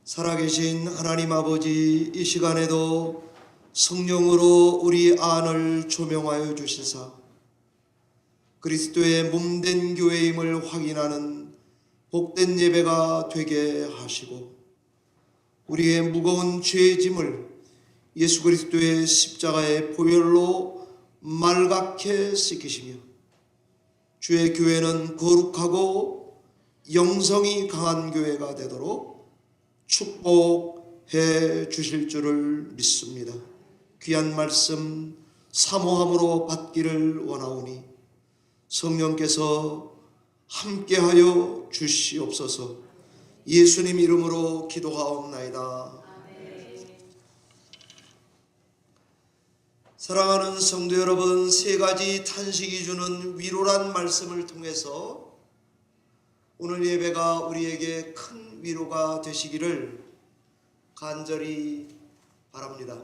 살아계신 하나님 아버지, 이 시간에도 성령으로 우리 안을 조명하여 주시사 그리스도의 몸된 교회임을 확인하는 복된 예배가 되게 하시고, 우리의 무거운 죄의 짐을 예수 그리스도의 십자가의 보혈로 말갛게 씻기시며 주의 교회는 거룩하고 영성이 강한 교회가 되도록 축복해 주실 줄을 믿습니다. 귀한 말씀 사모함으로 받기를 원하오니 성령께서 함께하여 주시옵소서. 예수님 이름으로 기도하옵나이다. 사랑하는 성도 여러분, 세 가지 탄식이 주는 위로란 말씀을 통해서 오늘 예배가 우리에게 큰 위로가 되시기를 간절히 바랍니다.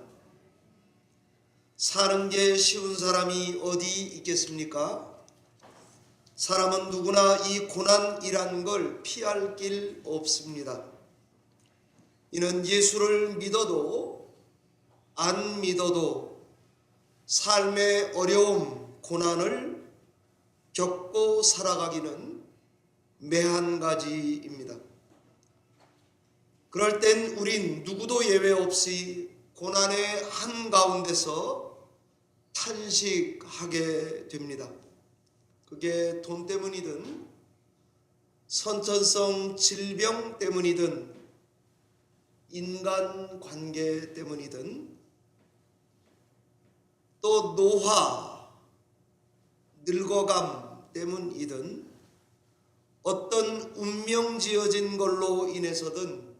사는 게 쉬운 사람이 어디 있겠습니까? 사람은 누구나 이 고난이란 걸 피할 길 없습니다. 이는 예수를 믿어도 안 믿어도 삶의 어려움, 고난을 겪고 살아가기는 매한 가지입니다. 그럴 땐 우린 누구도 예외 없이 고난의 한가운데서 탄식하게 됩니다. 그게 돈 때문이든 선천성 질병 때문이든 인간관계 때문이든 또 노화, 늙어감 때문이든 어떤 운명 지어진 걸로 인해서든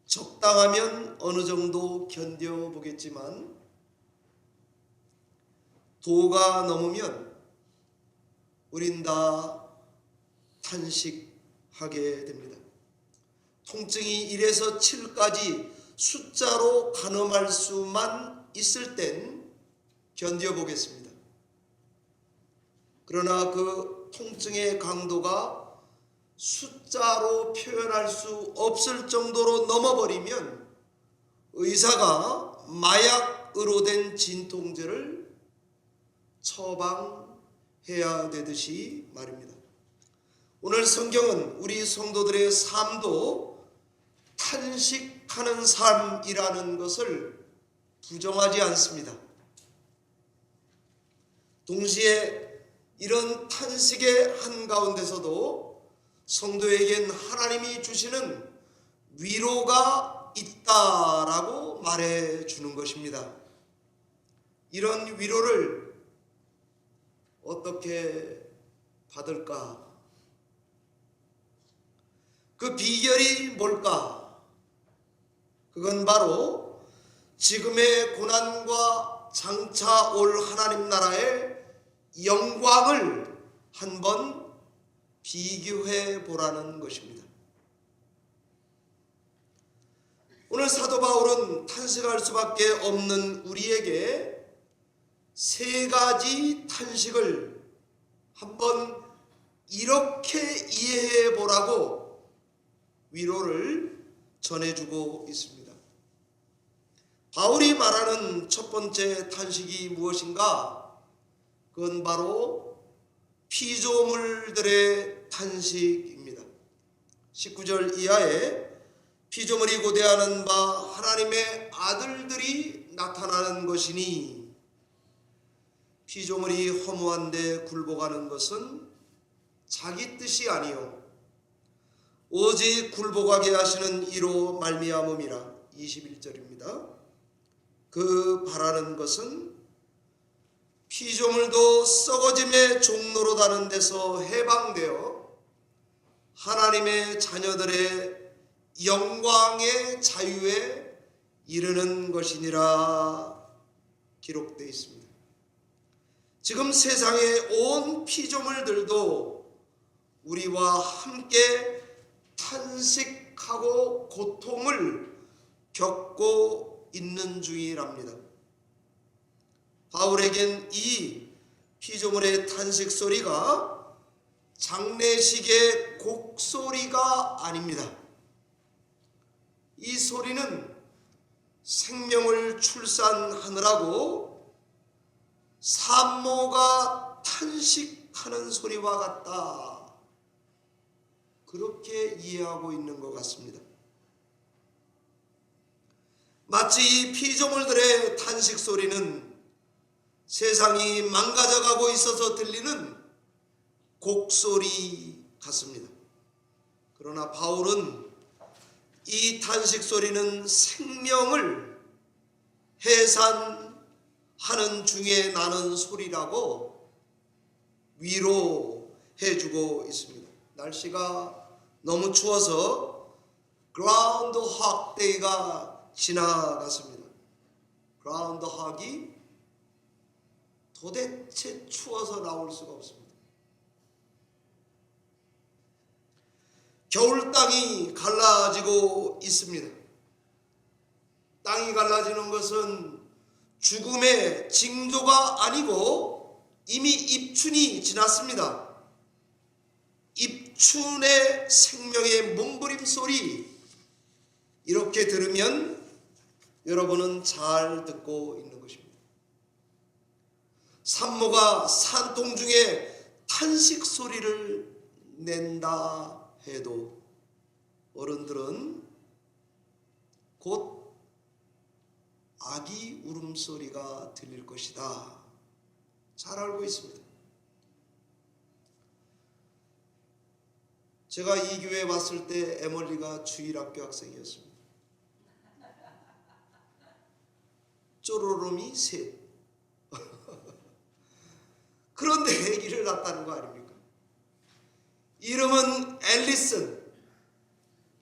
적당하면 어느 정도 견뎌보겠지만 도가 넘으면 우린 다 탄식하게 됩니다. 통증이 1에서 7까지 숫자로 가늠할 수만 있을 땐 견뎌보겠습니다. 그러나 그 통증의 강도가 숫자로 표현할 수 없을 정도로 넘어버리면 의사가 마약으로 된 진통제를 처방해야 되듯이 말입니다. 오늘 성경은 우리 성도들의 삶도 탄식하는 삶이라는 것을 부정하지 않습니다. 동시에 이런 탄식의 한가운데서도 성도에겐 하나님이 주시는 위로가 있다라고 말해주는 것입니다. 이런 위로를 어떻게 받을까? 그 비결이 뭘까? 그건 바로 지금의 고난과 장차 올 하나님 나라의 영광을 한번 비교해 보라는 것입니다. 오늘 사도 바울은 탄식할 수밖에 없는 우리에게 세 가지 탄식을 한번 이렇게 이해해 보라고 위로를 전해주고 있습니다. 바울이 말하는 첫 번째 탄식이 무엇인가? 그건 바로 피조물들의 탄식입니다. 19절 이하에 피조물이 고대하는 바 하나님의 아들들이 나타나는 것이니, 피조물이 허무한데 굴복하는 것은 자기 뜻이 아니요 오직 굴복하게 하시는 이로 말미암음이라. 21절입니다. 그 바라는 것은 피조물도 썩어짐의 종로로 다는 데서 해방되어 하나님의 자녀들의 영광의 자유에 이르는 것이니라 기록되어 있습니다. 지금 세상의 온 피조물들도 우리와 함께 탄식하고 고통을 겪고 있는 중이랍니다. 바울에겐 이 피조물의 탄식 소리가 자, 장례식의 곡소리가 아닙니다. 이 소리는 생명을 출산하느라고 산모가 탄식하는 소리와 같다. 그렇게 이해하고 있는 것 같습니다. 마치 이 피조물들의 탄식 소리는 세상이 망가져가고 있어서 들리는 곡소리 같습니다. 그러나 바울은 이 탄식 소리는 생명을 해산하는 중에 나는 소리라고 위로해주고 있습니다. 날씨가 너무 추워서 그라운드հog 데이가 지나갔습니다. 그라운드헉이 도대체 추워서 나올 수가 없습니다. 겨울 땅이 갈라지고 있습니다. 땅이 갈라지는 것은 죽음의 징조가 아니고 이미 입춘이 지났습니다. 입춘의 생명의 몸부림 소리, 이렇게 들으면 여러분은 잘 듣고 있는 것입니다. 산모가 산통 중에 탄식 소리를 낸다 해도 어른들은 곧 아기 울음소리가 들릴 것이다. 잘 알고 있습니다. 제가 이 교회에 왔을 때 에멀리가 주일학교 학생이었습니다. 쪼로롬이 셋. 그런데 아기를 낳았다는 거 아닙니까? 이름은 앨리슨,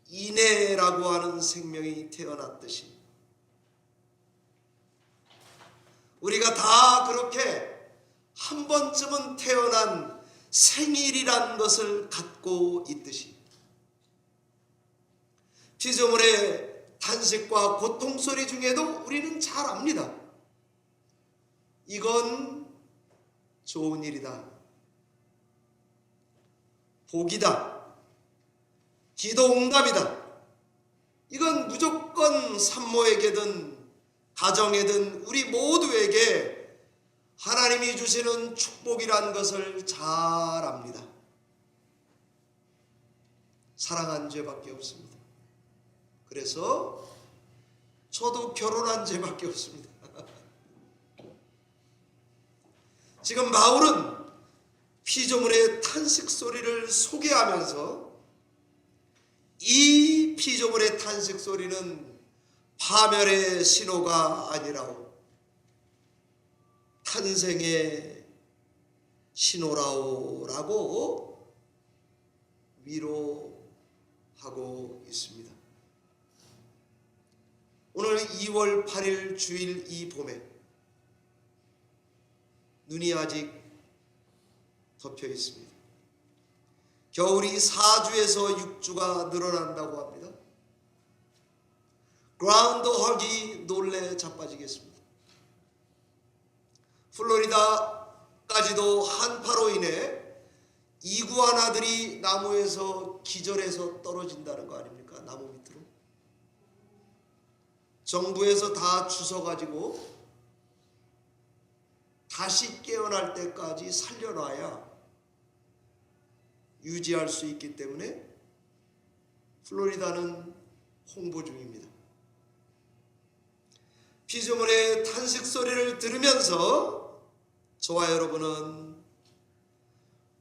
이내라고 하는 생명이 태어났듯이 우리가 다 그렇게 한 번쯤은 태어난 생일이란 것을 갖고 있듯이 피조물의 탄식과 고통소리 중에도 우리는 잘 압니다. 이건 좋은 일이다, 복이다, 기도응답이다. 이건 무조건 산모에게든 가정에든 우리 모두에게 하나님이 주시는 축복이란 것을 잘 압니다. 사랑한 죄밖에 없습니다. 그래서 저도 결혼한 죄밖에 없습니다. 지금 바울은 피조물의 탄식 소리를 소개하면서 이 피조물의 탄식 소리는 파멸의 신호가 아니라오, 탄생의 신호라오라고 위로하고 있습니다. 오늘 2월 8일 주일 이 봄에 눈이 아직 덮여 있습니다. 겨울이 4주에서 6주가 늘어난다고 합니다. 그라운드헉이 놀래 자빠지겠습니다. 플로리다까지도 한파로 인해 이구아나들이 나무에서 기절해서 떨어진다는 거 아닙니까? 나무 밑으로. 정부에서 다 주워가지고 다시 깨어날 때까지 살려놔야 유지할 수 있기 때문에 플로리다는 홍보 중입니다. 피조물의 탄식 소리를 들으면서 저와 여러분은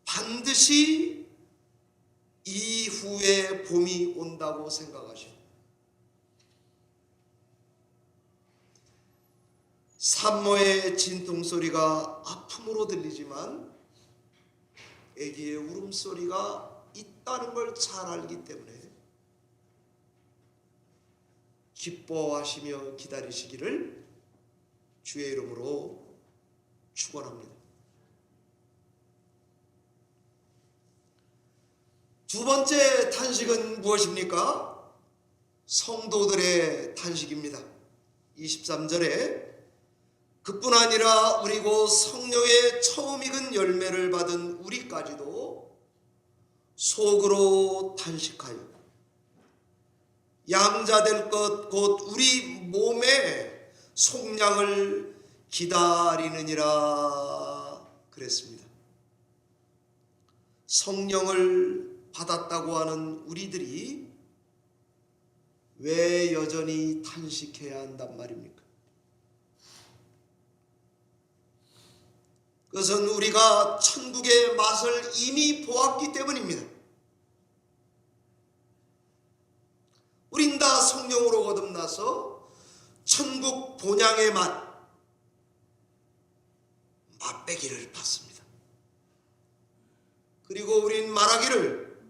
반드시 이후에 봄이 온다고 생각하시오. 산모의 진통소리가 아픔으로 들리지만 아기의 울음소리가 있다는 걸 잘 알기 때문에 기뻐하시며 기다리시기를 주의 이름으로 축원합니다. 두 번째 탄식은 무엇입니까? 성도들의 탄식입니다. 23절에 그뿐 아니라 우리 곧 성령의 처음 익은 열매를 받은 우리까지도 속으로 탄식하여 양자될 것 곧 우리 몸의 속량을 기다리느니라 그랬습니다. 성령을 받았다고 하는 우리들이 왜 여전히 탄식해야 한단 말입니까? 그것은 우리가 천국의 맛을 이미 보았기 때문입니다. 우린 다 성령으로 거듭나서 천국 본향의 맛배기를 받습니다. 그리고 우린 말하기를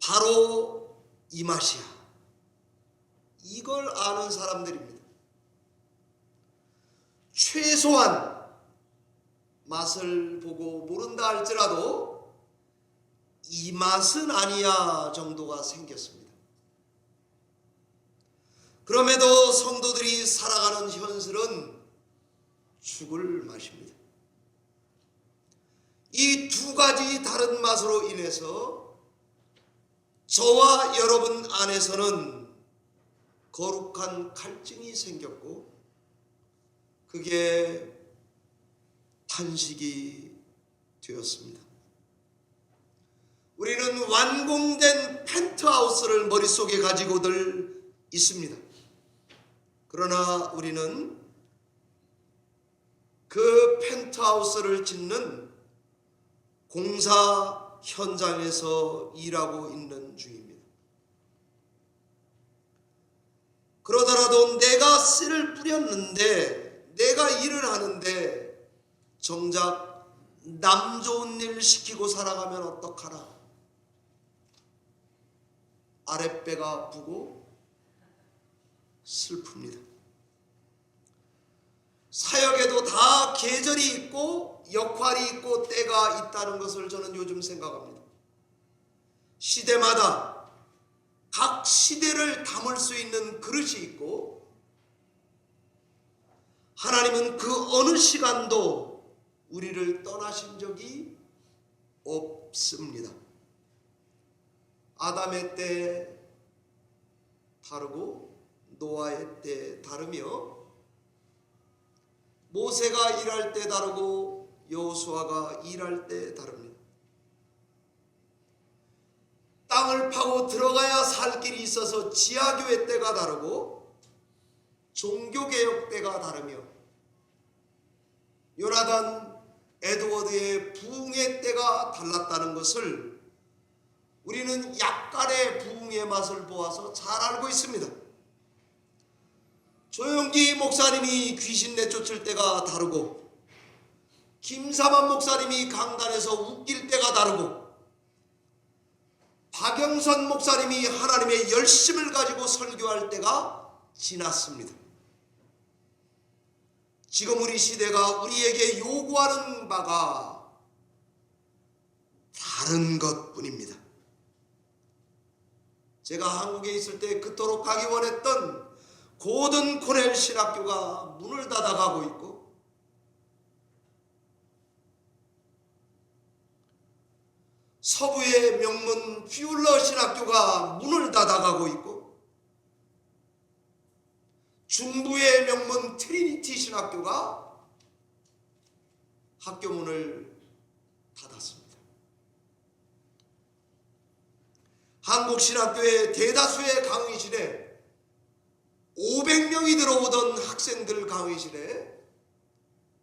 바로 이 맛이야. 이걸 아는 사람들입니다. 최소한 맛을 보고 모른다 할지라도 이 맛은 아니야 정도가 생겼습니다. 그럼에도 성도들이 살아가는 현실은 죽을 맛입니다. 이 두 가지 다른 맛으로 인해서 저와 여러분 안에서는 거룩한 갈증이 생겼고 그게 탄식이 되었습니다. 우리는 완공된 펜트하우스를 머릿속에 가지고들 있습니다. 그러나 우리는 그 펜트하우스를 짓는 공사 현장에서 일하고 있는 중입니다. 그러더라도 내가 씨를 뿌렸는데, 내가 일을 하는데 정작 남 좋은 일 시키고 살아가면 어떡하나? 아랫배가 아프고 슬픕니다. 사역에도 다 계절이 있고 역할이 있고 때가 있다는 것을 저는 요즘 생각합니다. 시대마다 각 시대를 담을 수 있는 그릇이 있고 하나님은 그 어느 시간도 우리를 떠나신 적이 없습니다. 아담의 때 다르고 노아의 때 다르며 모세가 일할 때 다르고 여호수아가 일할 때 다릅니다. 땅을 파고 들어가야 살 길이 있어서 지하교회 때가 다르고 종교개혁 때가 다르며 요나단, 에드워드의 부흥의 때가 달랐다는 것을 우리는 약간의 부흥의 맛을 보아서 잘 알고 있습니다. 조영기 목사님이 귀신 내쫓을 때가 다르고 김사만 목사님이 강단에서 웃길 때가 다르고 박영선 목사님이 하나님의 열심을 가지고 설교할 때가 지났습니다. 지금 우리 시대가 우리에게 요구하는 바가 다른 것뿐입니다. 제가 한국에 있을 때 그토록 가기 원했던 고든 코넬 신학교가 문을 닫아가고 있고 서부의 명문 퓨러 신학교가 문을 닫아가고 있고 중부의 명문 트리니티 신학교가 학교 문을 닫았습니다. 한국 신학교의 대다수의 강의실에 500명이 들어오던 학생들 강의실에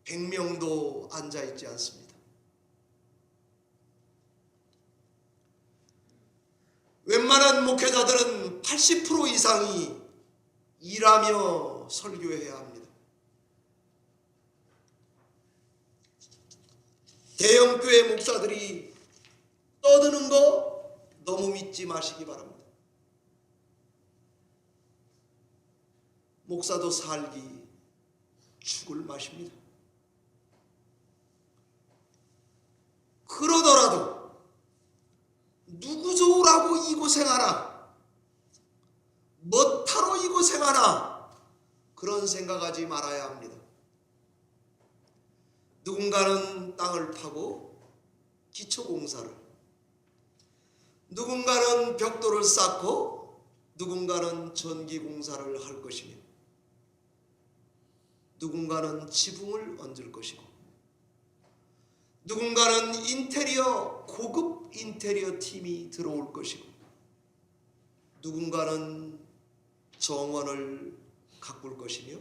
100명도 앉아있지 않습니다. 웬만한 목회자들은 80% 이상이 일하며 설교해야 합니다. 대형교회 목사들이 떠드는 거 너무 믿지 마시기 바랍니다. 목사도 살기 죽을 맛입니다. 그러더라도 누구 좋으라고 이 고생하나, 뭐타로 이 고생하나 그런 생각하지 말아야 합니다. 누군가는 땅을 파고 기초공사를, 누군가는 벽돌을 쌓고 누군가는 전기 공사를 할 것이며 누군가는 지붕을 얹을 것이고 누군가는 고급 인테리어 팀이 들어올 것이고 누군가는 정원을 가꿀 것이며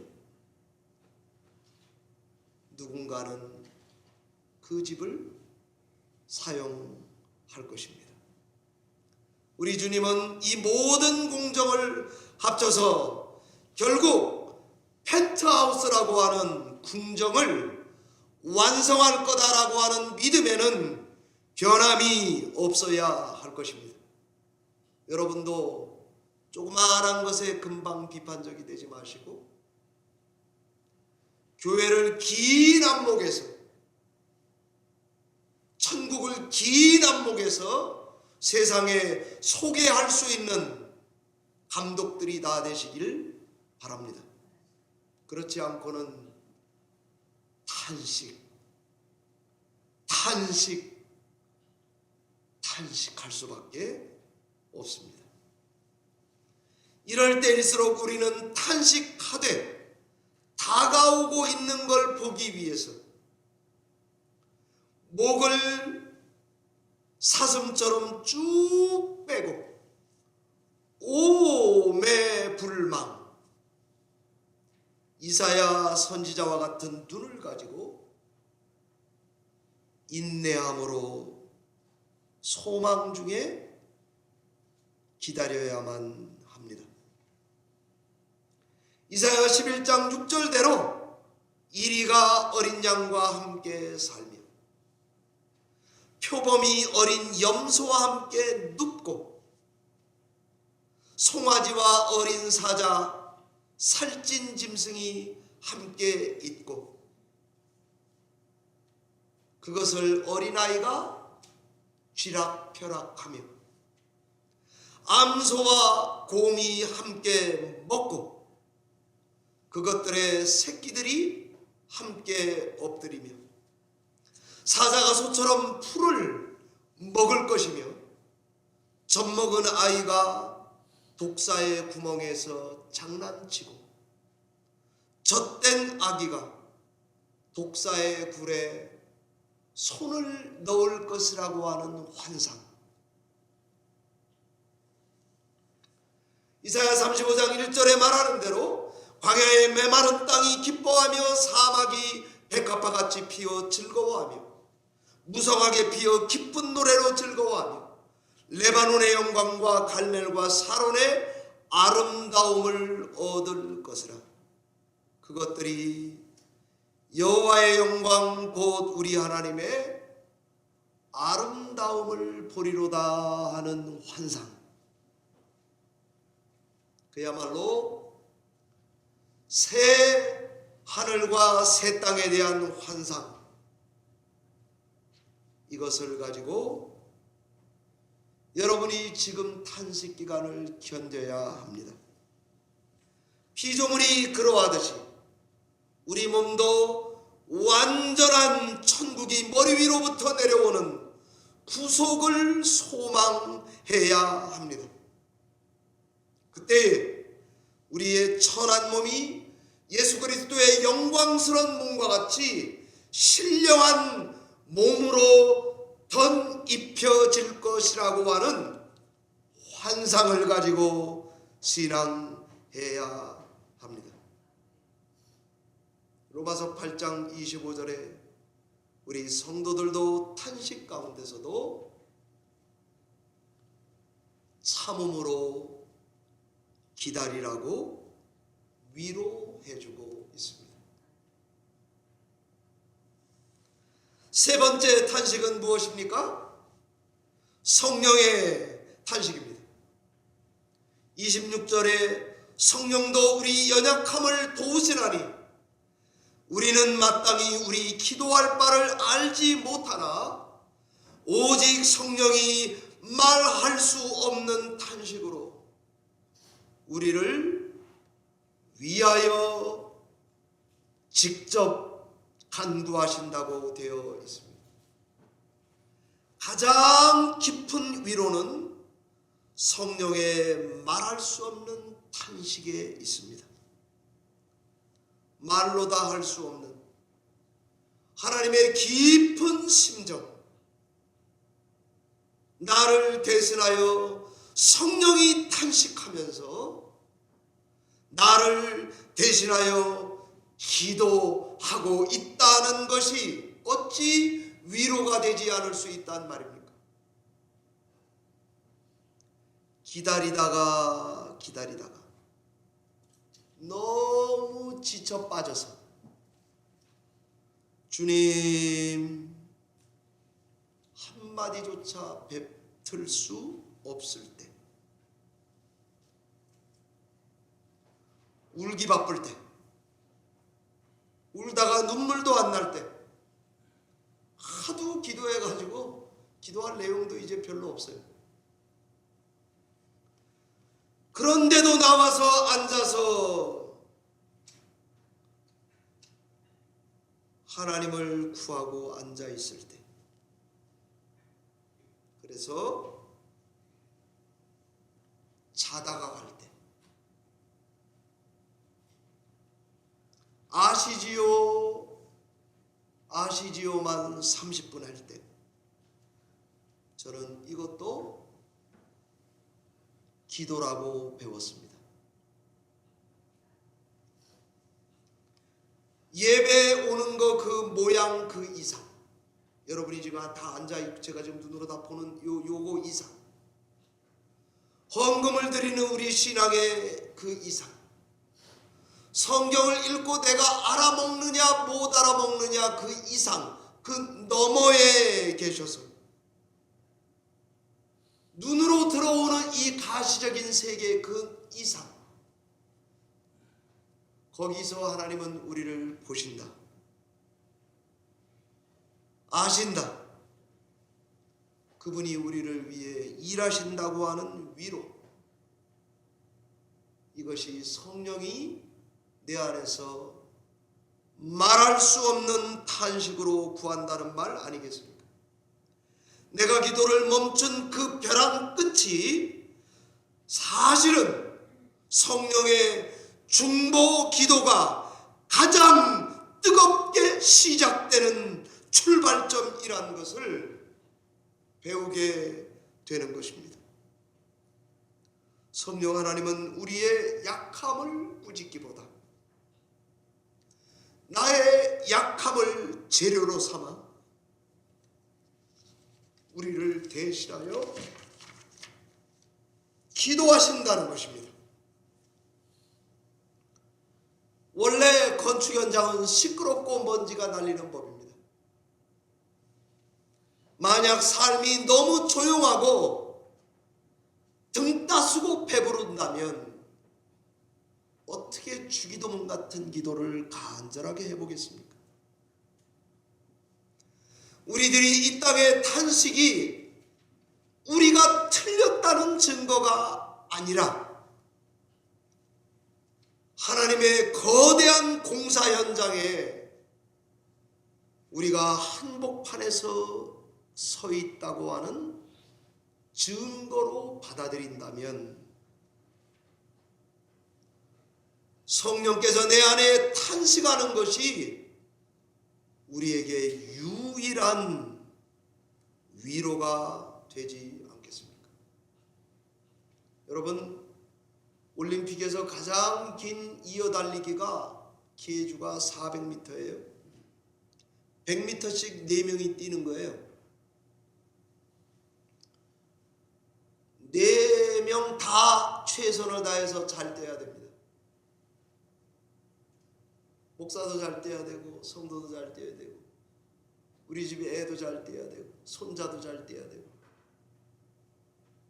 누군가는 그 집을 사용할 것입니다. 우리 주님은 이 모든 공정을 합쳐서 결국 펜트하우스라고 하는 궁정을 완성할 거다라고 하는 믿음에는 변함이 없어야 할 것입니다. 여러분도 조그마한 것에 금방 비판적이 되지 마시고 교회를 긴 안목에서 천국을 긴 안목에서 세상에 소개할 수 있는 감독들이 다 되시길 바랍니다. 그렇지 않고는 탄식할 수밖에 없습니다. 이럴 때일수록 우리는 탄식하되 다가오고 있는 걸 보기 위해서 목을 사슴처럼 쭉 빼고 오매불망 이사야 선지자와 같은 눈을 가지고 인내함으로 소망 중에 기다려야만 합니다. 이사야 11장 6절대로 이리가 어린 양과 함께 살며 표범이 어린 염소와 함께 눕고 송아지와 어린 사자 살찐 짐승이 함께 있고 그것을 어린아이가 쥐락펴락하며 암소와 곰이 함께 먹고 그것들의 새끼들이 함께 엎드리며 사자가 소처럼 풀을 먹을 것이며 젖먹은 아이가 독사의 구멍에서 장난치고 젖된 아기가 독사의 굴에 손을 넣을 것이라고 하는 환상. 이사야 35장 1절에 말하는 대로 광야의 메마른 땅이 기뻐하며 사막이 백합화같이 피어 즐거워하며 무성하게 피어 기쁜 노래로 즐거워하며 레바논의 영광과 갈멜과 사론의 아름다움을 얻을 것이라. 그것들이 여호와의 영광 곧 우리 하나님의 아름다움을 보리로다 하는 환상. 그야말로 새 하늘과 새 땅에 대한 환상. 이것을 가지고 여러분이 지금 탄식 기간을 견뎌야 합니다. 피조물이 그러하듯이 우리 몸도 완전한 천국이 머리 위로부터 내려오는 구속을 소망해야 합니다. 그때 우리의 천한 몸이 예수 그리스도의 영광스러운 몸과 같이 신령한 몸으로 덧입혀질 것이라고 하는 환상을 가지고 신앙해야 합니다. 로마서 8장 25절에 우리 성도들도 탄식 가운데서도 참음으로 기다리라고 위로해주고 있습니다. 세 번째 탄식은 무엇입니까? 성령의 탄식입니다. 26절에 성령도 우리 연약함을 도우시나니 우리는 마땅히 우리 기도할 바를 알지 못하나 오직 성령이 말할 수 없는 탄식으로 우리를 위하여 직접 간구하신다고 되어 있습니다. 가장 깊은 위로는 성령의 말할 수 없는 탄식에 있습니다. 말로 다 할 수 없는 하나님의 깊은 심정, 나를 대신하여 성령이 탄식하면서 나를 대신하여 기도하고 있다는 것이 어찌 위로가 되지 않을 수 있단 말입니까? 기다리다가 너무 지쳐 빠져서 주님 한마디조차 뱉을 수 없을 때, 울기 바쁠 때, 울다가 눈물도 안 날 때, 하도 기도해가지고 기도할 내용도 이제 별로 없어요. 그런데도 나와서 앉아서 하나님을 구하고 앉아 있을 때, 그래서 자다가 갈 때, 아시지요만 30분 할 때, 저는 이것도 기도라고 배웠습니다. 예배 오는 거 그 모양 그 이상, 여러분이 지금 다 앉아 제가 지금 눈으로 다 보는 요거 이상, 헌금을 드리는 우리 신앙의 그 이상, 성경을 읽고 내가 알아먹느냐 못 알아먹느냐 그 이상, 그 너머에 계셔서 눈으로 들어오는 이 가시적인 세계 그 이상, 거기서 하나님은 우리를 보신다, 아신다. 그분이 우리를 위해 일하신다고 하는 위로, 이것이 성령이 내 안에서 말할 수 없는 탄식으로 구한다는 말 아니겠습니까? 내가 기도를 멈춘 그 벼랑 끝이 사실은 성령의 중보 기도가 가장 뜨겁게 시작되는 출발점이라는 것을 배우게 되는 것입니다. 성령 하나님은 우리의 약함을 꾸짖기보다 나의 약함을 재료로 삼아 우리를 대신하여 기도하신다는 것입니다. 원래 건축 현장은 시끄럽고 먼지가 날리는 법입니다. 만약 삶이 너무 조용하고 등 따스고 배부른다면 어떻게 주기도문 같은 기도를 간절하게 해보겠습니까? 우리들이 이 땅의 탄식이 우리가 틀렸다는 증거가 아니라 하나님의 거대한 공사 현장에 우리가 한복판에서 서 있다고 하는 증거로 받아들인다면 성령께서 내 안에 탄식하는 것이 우리에게 유일한 위로가 되지 않겠습니까? 여러분, 올림픽에서 가장 긴 이어달리기가 계주가 400m예요. 100m씩 4명이 뛰는 거예요. 4명 다 최선을 다해서 잘 뛰어야 됩니다. 목사도 잘 뛰어야 되고, 성도도 잘 뛰어야 되고, 우리 집에 애도 잘 뛰어야 되고, 손자도 잘 뛰어야 되고,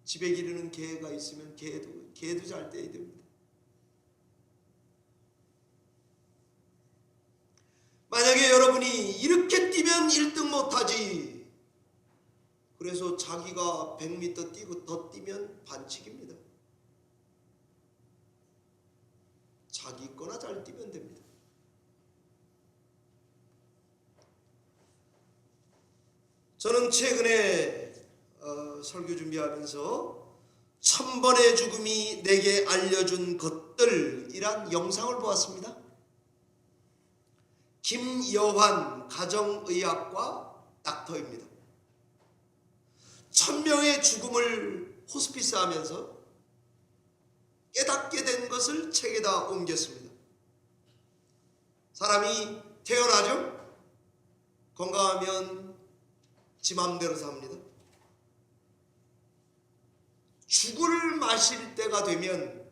집에 기르는 개가 있으면 개도 잘 뛰어야 됩니다. 만약에 여러분이 이렇게 뛰면 1등 못하지, 그래서 자기가 100m 뛰고 더 뛰면 반칙입니다. 자기 거나 잘 뛰면 됩니다. 저는 최근에 설교 준비하면서 천번의 죽음이 내게 알려준 것들이란 영상을 보았습니다. 김여환 가정의학과 닥터입니다. 1000명의 죽음을 호스피스 하면서 깨닫게 된 것을 책에다 옮겼습니다. 사람이 태어나죠? 건강하면 지 맘대로 삽니다. 죽을 마실 때가 되면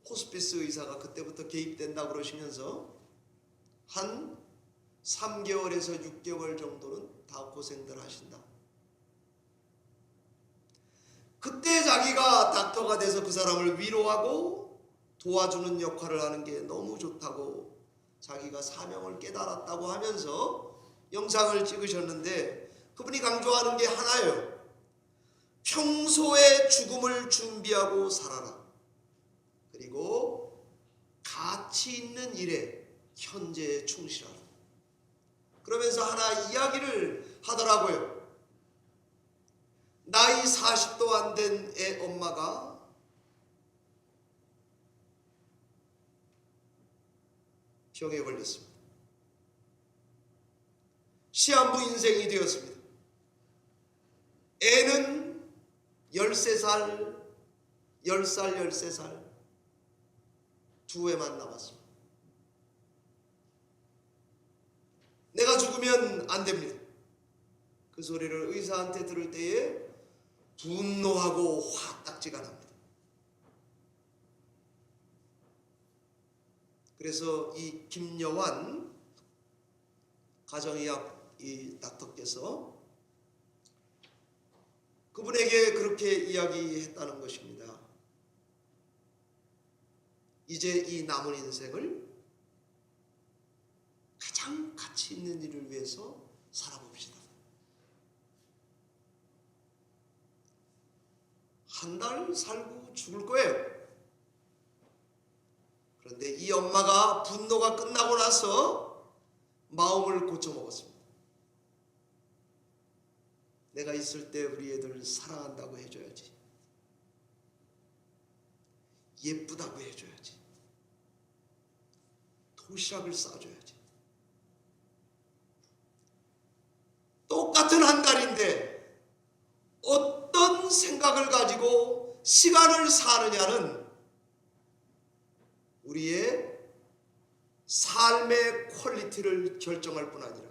호스피스 의사가 그때부터 개입된다고 그러시면서 한 3개월에서 6개월 정도는 다 고생들 하신다. 그때 자기가 닥터가 돼서 그 사람을 위로하고 도와주는 역할을 하는 게 너무 좋다고 자기가 사명을 깨달았다고 하면서 영상을 찍으셨는데, 그분이 강조하는 게 하나예요. 평소에 죽음을 준비하고 살아라. 그리고 가치 있는 일에 현재에 충실하라. 그러면서 하나 이야기를 하더라고요. 나이 40도 안 된 애 엄마가 병에 걸렸습니다. 시한부 인생이 되었습니다. 애는 13살, 10살, 13살 두 애만 남았습니다. 내가 죽으면 안 됩니다. 그 소리를 의사한테 들을 때에 분노하고 화딱지가 납니다. 그래서 이 김여환 가정의학 이 닥터께서 그분에게 그렇게 이야기했다는 것입니다. 이제 이 남은 인생을 가장 가치 있는 일을 위해서 살아봅시다. 한 달 살고 죽을 거예요. 그런데 이 엄마가 분노가 끝나고 나서 마음을 고쳐먹었습니다. 내가 있을 때 우리 애들 사랑한다고 해줘야지. 예쁘다고 해줘야지. 도시락을 싸줘야지. 똑같은 한 달인데 어떤 생각을 가지고 시간을 사느냐는 우리의 삶의 퀄리티를 결정할 뿐 아니라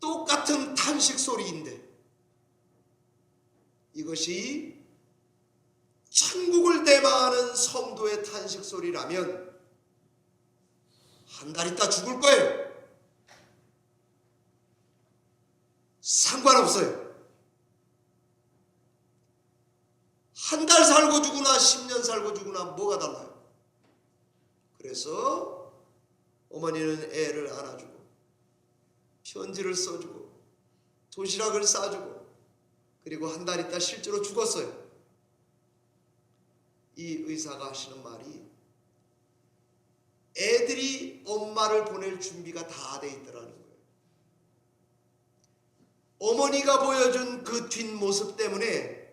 똑같은 탄식 소리인데 이것이 천국을 대망하는 성도의 탄식 소리라면 한 달 있다 죽을 거예요. 상관없어요. 한 달 살고 죽으나 10년 살고 죽으나 뭐가 달라요? 그래서 어머니는 애를 안아주고 편지를 써주고 도시락을 싸주고 그리고 한 달 있다 실제로 죽었어요. 이 의사가 하시는 말이 애들이 엄마를 보낼 준비가 다 돼 있더라는 거예요. 어머니가 보여준 그 뒷모습 때문에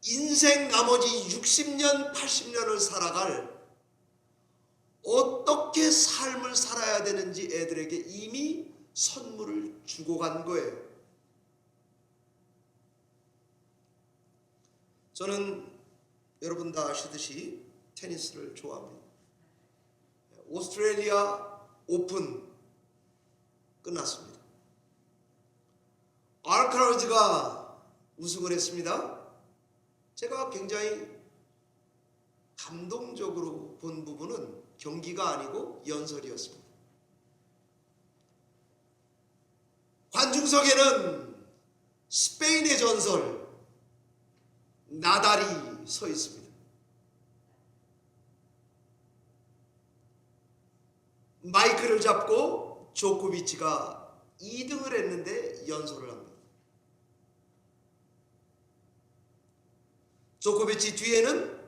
인생 나머지 60년, 80년을 살아갈 어떻게 삶을 살아야 되는지 애들에게 이미 선물을 주고 간 거예요. 저는 여러분 다 아시듯이 테니스를 좋아합니다. 오스트레일리아 오픈 끝났습니다. 알카라즈가 우승을 했습니다. 제가 굉장히 감동적으로 본 부분은 경기가 아니고 연설이었습니다. 관중석에는 스페인의 전설 나달이 서 있습니다. 마이크를 잡고 조코비치가 2등을 했는데 연설을 합니다. 조코비치 뒤에는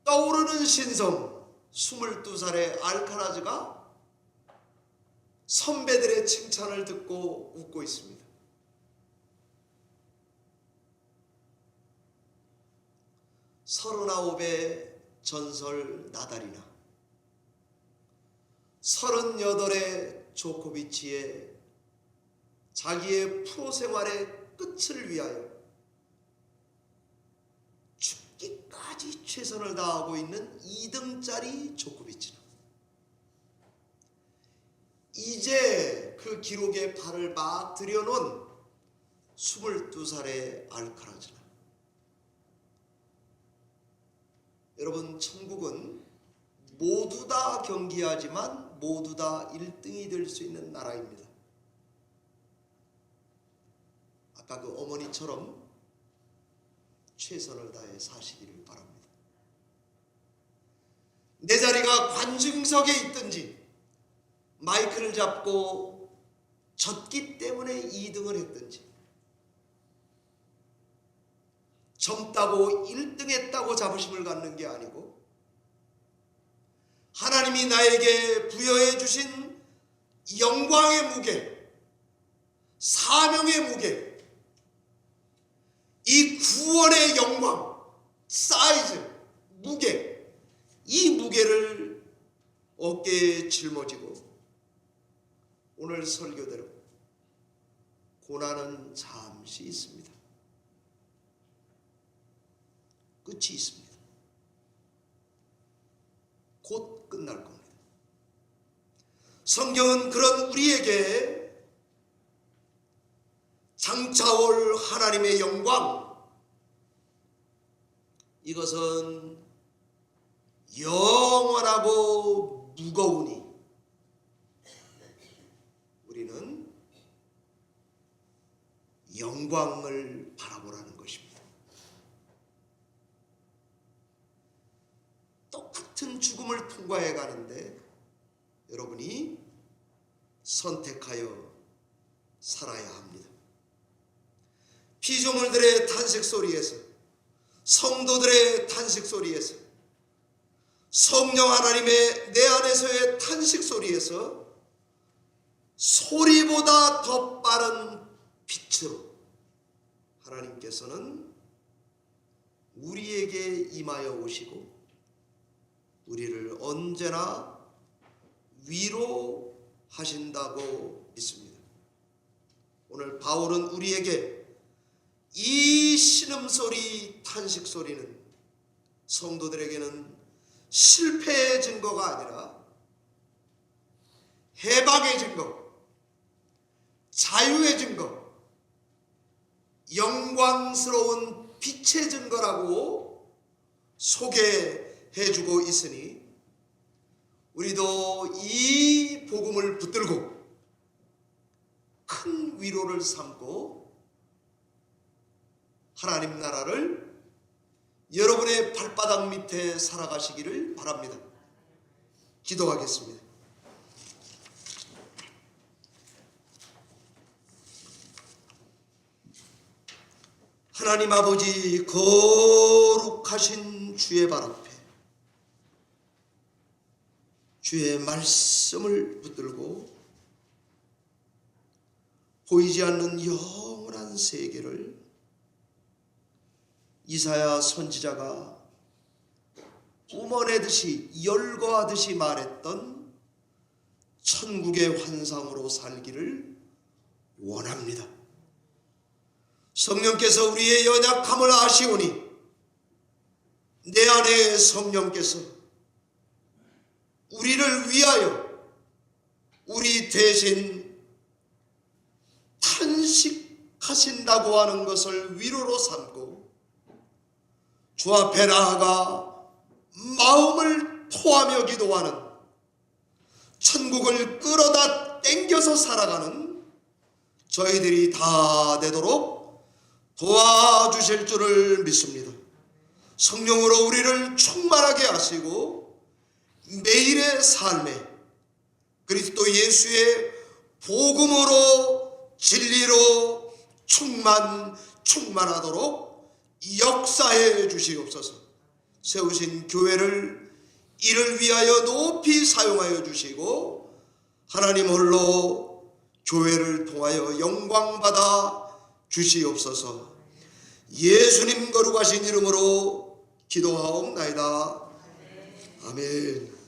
떠오르는 신성 22살의 알카라즈가 선배들의 칭찬을 듣고 웃고 있습니다. 39의 전설 나달이나 38의 조코비치의 자기의 프로 생활의 끝을 위하여 죽기까지 최선을 다하고 있는 2등짜리 조코비치는 이제 그 기록에 발을 막 들여놓은 22살의 알카라즈나. 여러분, 천국은 모두 다 경기하지만 모두 다 1등이 될 수 있는 나라입니다. 아까 그 어머니처럼 최선을 다해 사시기를 바랍니다. 내 자리가 관중석에 있든지 마이크를 잡고 졌기 때문에 2등을 했든지 젊다고 1등 했다고 자부심을 갖는 게 아니고 하나님이 나에게 부여해 주신 영광의 무게, 사명의 무게, 이 구원의 영광, 사이즈, 무게, 이 무게를 어깨에 짊어지고 오늘 설교대로 고난은 잠시 있습니다. 끝이 있습니다. 곧 끝날 겁니다. 성경은 그런 우리에게 장차올 하나님의 영광, 이것은 영원하고 무거우니 우리는 영광을 바라보라는 것입니다. 똑같은 죽음을 통과해 가는데 여러분이 선택하여 살아야 합니다. 피조물들의 탄식 소리에서, 성도들의 탄식 소리에서, 성령 하나님의 내 안에서의 탄식 소리에서 소리보다 더 빠른 빛으로 하나님께서는 우리에게 임하여 오시고 우리를 언제나 위로하신다고 믿습니다. 오늘 바울은 우리에게 이 신음소리, 탄식소리는 성도들에게는 실패의 증거가 아니라 해방의 증거, 자유의 증거, 영광스러운 빛의 증거라고 소개해주고 있으니 우리도 이 복음을 붙들고 큰 위로를 삼고 하나님 나라를 여러분의 발바닥 밑에 살아가시기를 바랍니다. 기도하겠습니다. 하나님 아버지, 거룩하신 주의 발 앞에 주의 말씀을 붙들고 보이지 않는 영원한 세계를 이사야 선지자가 뿜어내듯이 열거하듯이 말했던 천국의 환상으로 살기를 원합니다. 성령께서 우리의 연약함을 아시오니 내 안에 성령께서 우리를 위하여 우리 대신 탄식하신다고 하는 것을 위로로 삼고 주 앞에 나아가 마음을 토하며 기도하는, 천국을 끌어다 땡겨서 살아가는 저희들이 다 되도록 도와주실 줄을 믿습니다. 성령으로 우리를 충만하게 하시고 매일의 삶에 그리스도 예수의 복음으로 진리로 충만하도록 역사해 주시옵소서. 세우신 교회를 이를 위하여 높이 사용하여 주시고 하나님 홀로 교회를 통하여 영광받아 주시옵소서. 예수님 거룩하신 이름으로 기도하옵나이다. 아멘.